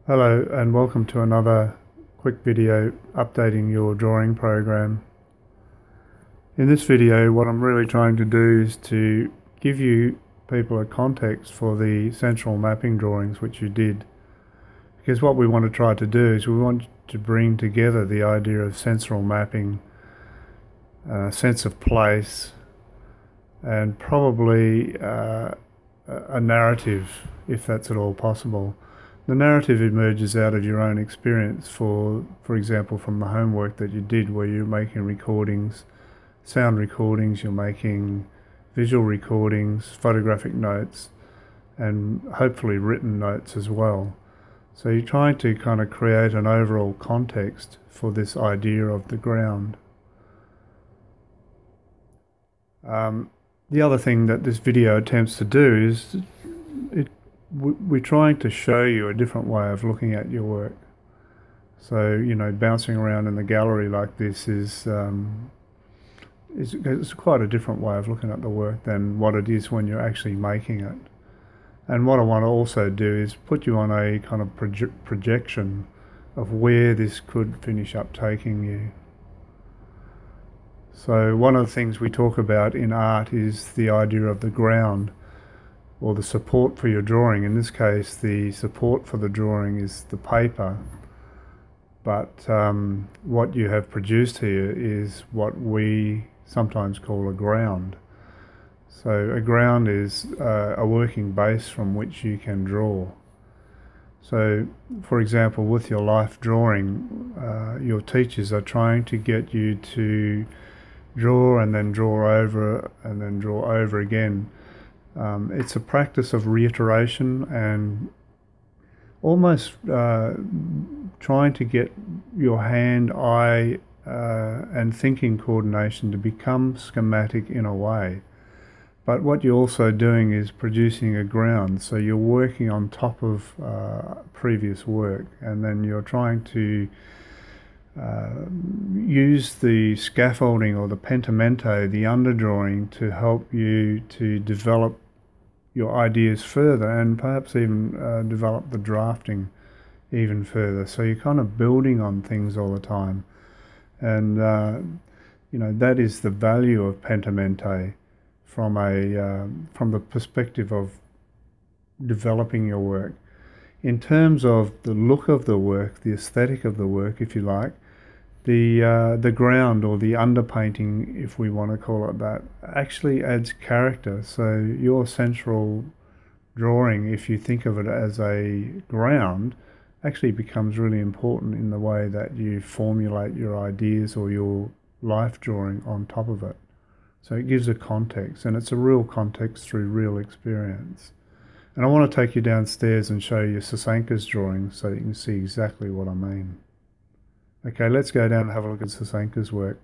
Hello and welcome to another quick video updating your drawing program. In this video, what I'm really trying to do is to give you people a context for the sensory mapping drawings which you did. Because what we want to try to do is we want to bring together the idea of sensory mapping, sense of place, and probably a narrative, if that's at all possible. The narrative emerges out of your own experience, for example, from the homework that you did where you're making recordings, sound recordings, you're making visual recordings, photographic notes, and hopefully written notes as well. So you're trying to kind of create an overall context for this idea of the ground. The other thing that this video attempts to do is we're trying to show you a different way of looking at your work. So, you know, bouncing around in the gallery like this is quite a different way of looking at the work than what it is when you're actually making it. And what I want to also do is put you on a kind of projection of where this could finish up taking you. So one of the things we talk about in art is the idea of the ground, or the support for your drawing. In this case, the support for the drawing is the paper, but what you have produced here is what we sometimes call a ground. So a ground is a working base from which you can draw. So, for example, with your life drawing, your teachers are trying to get you to draw and then draw over and then draw over again. It's a practice of reiteration and almost trying to get your hand, eye, and thinking coordination to become schematic in a way. But what you're also doing is producing a ground, so you're working on top of previous work, and then you're trying to use the scaffolding or the pentimento, the underdrawing, to help you to develop your ideas further and perhaps even develop the drafting even further. So you're kind of building on things all the time. And you know, that is the value of pentimento from the perspective of developing your work. In terms of the look of the work, the aesthetic of the work, if you like, the ground, or the underpainting, if we want to call it that, actually adds character. So your central drawing, if you think of it as a ground, actually becomes really important in the way that you formulate your ideas or your life drawing on top of it. So it gives a context, and it's a real context through real experience. And I want to take you downstairs and show you Sasanka's drawing so that you can see exactly what I mean. Okay, let's go down and have a look at Sasanka's work.